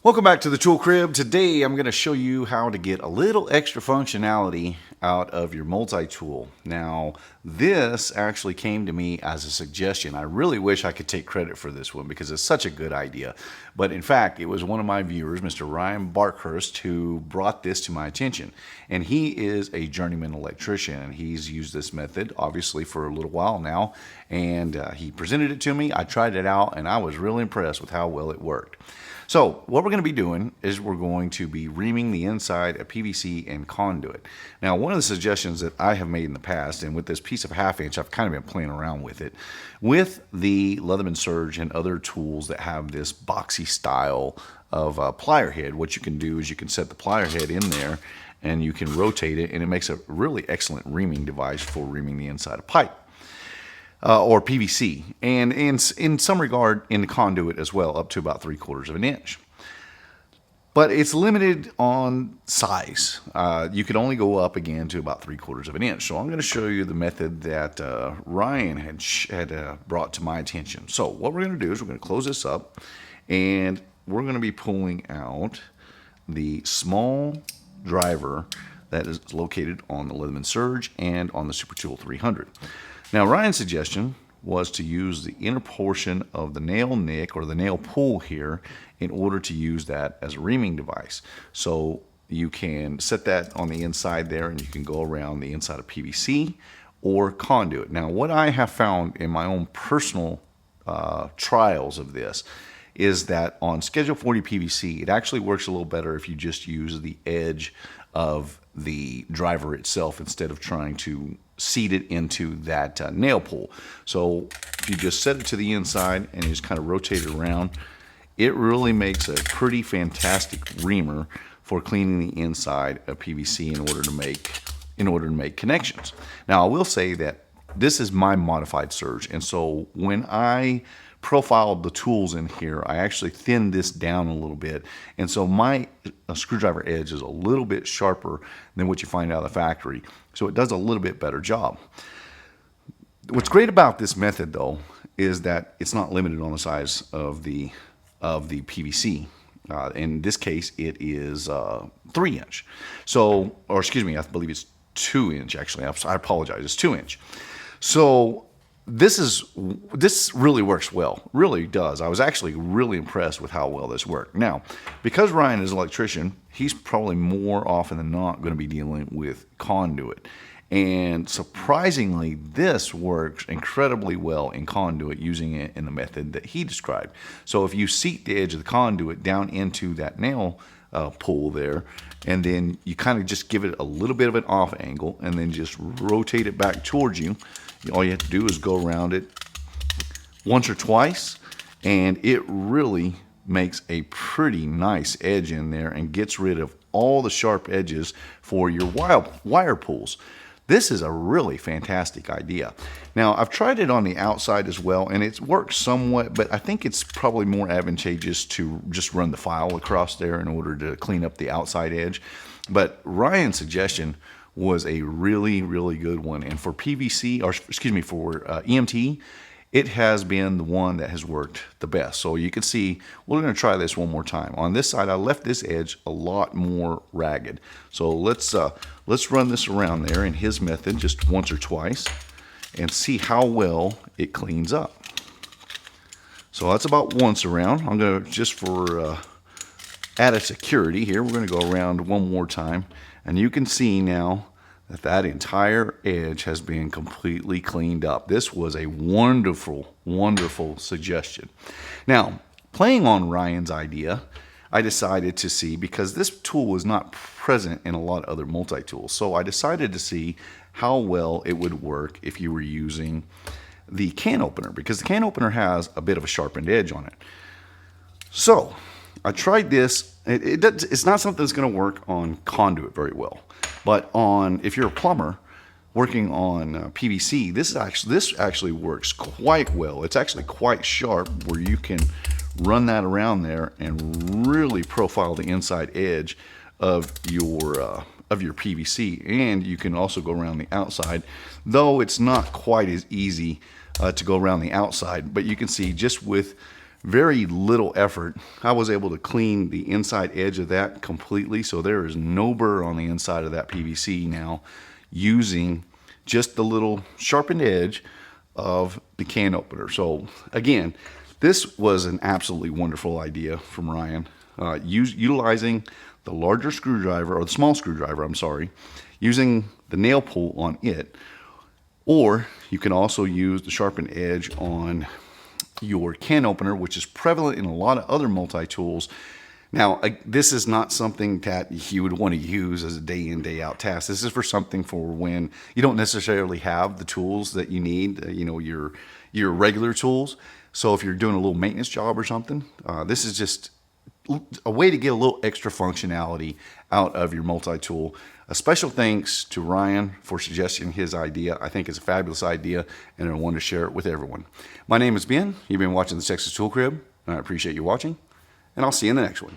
Welcome back to the Tool Crib. Today I'm going to show you how to get a little extra functionality out of your multi-tool. Now this actually came to me as a suggestion. I really wish I could take credit for this one because it's such a good idea. But in fact, it was one of my viewers, Mr. Ryan Barkhurst, who brought this to my attention. And he is a journeyman electrician, and he's used this method obviously for a little while now. And he presented it to me. I tried it out and I was really impressed with how well it worked. So what we're going to be doing is we're going to be reaming the inside of PVC and conduit. Now, one of the suggestions that I have made in the past, and with this piece of 1/2 inch, I've kind of been playing around with it, with the Leatherman Surge and other tools that have this boxy style of plier head. What you can do is you can set the plier head in there and you can rotate it, and it makes a really excellent reaming device for reaming the inside of pipe. Or PVC, and in some regard in the conduit as well, up to about 3/4 of an inch. But it's limited on size. You can only go up again to about 3/4 of an inch. So I'm going to show you the method that Ryan had brought to my attention. So what we're going to do is we're going to close this up, and we're going to be pulling out the small driver that is located on the Leatherman Surge and on the Super Tool 300. Now, Ryan's suggestion was to use the inner portion of the nail nick or the nail pull here in order to use that as a reaming device. So you can set that on the inside there, and you can go around the inside of PVC or conduit. Now, what I have found in my own personal trials of this is that on Schedule 40 PVC, it actually works a little better if you just use the edge of the driver itself instead of trying to seat it into that nail pull. So if you just set it to the inside and you just kind of rotate it around, it really makes a pretty fantastic reamer for cleaning the inside of PVC in order to make connections. Now, I will say that this is my modified Surge, and so when I profiled the tools in here, I actually thinned this down a little bit, and so my screwdriver edge is a little bit sharper than what you find out of the factory, so it does a little bit better job. What's great about this method, though, is that it's not limited on the size of the PVC. In this case, it is 3 inch. So, or excuse me, I believe it's 2 inch actually. I apologize, it's 2 inch. So this really works well, really does. I was actually really impressed with how well this worked. Now, because Ryan is an electrician, he's probably more often than not going to be dealing with conduit. And surprisingly, this works incredibly well in conduit using it in the method that he described. So if you seat the edge of the conduit down into that nail pull there, and then you kind of just give it a little bit of an off angle and then just rotate it back towards you, all you have to do is go around it once or twice, and it really makes a pretty nice edge in there and gets rid of all the sharp edges for your wire pulls. This is a really fantastic idea. Now, I've tried it on the outside as well, and it works somewhat, but I think it's probably more advantageous to just run the file across there in order to clean up the outside edge. But Ryan's suggestion was a really, really good one. And for PVC, or excuse me, for EMT, it has been the one that has worked the best. So you can see, we're going to try this one more time. On this side, I left this edge a lot more ragged. So let's run this around there in his method just once or twice and see how well it cleans up. So that's about once around. I'm going to, just for added security here, we're going to go around one more time. And you can see now that that entire edge has been completely cleaned up. This was a wonderful, wonderful suggestion. Now, playing on Ryan's idea, I decided to see, because this tool was not present in a lot of other multi-tools, so I decided to see how well it would work if you were using the can opener, because the can opener has a bit of a sharpened edge on it. So I tried this. It's not something that's going to work on conduit very well, but if you're a plumber working on PVC, this actually works quite well. It's actually quite sharp, where you can run that around there and really profile the inside edge of your PVC, and you can also go around the outside, though it's not quite as easy to go around the outside. But you can see, just with very little effort, I was able to clean the inside edge of that completely. So there is no burr on the inside of that PVC now, using just the little sharpened edge of the can opener. So again, this was an absolutely wonderful idea from Ryan, utilizing the larger screwdriver, or the small screwdriver, I'm sorry, using the nail pull on it. Or you can also use the sharpened edge on your can opener, which is prevalent in a lot of other multi-tools. Now, this is not something that you would want to use as a day in, day out task. This is for something for when you don't necessarily have the tools that you need, your regular tools. So if you're doing a little maintenance job or something, this is just a way to get a little extra functionality out of your multi-tool. A special thanks to Ryan for suggesting his idea. I think it's a fabulous idea, and I wanted to share it with everyone. My name is Ben. You've been watching the Texas Tool Crib, and I appreciate you watching, and I'll see you in the next one.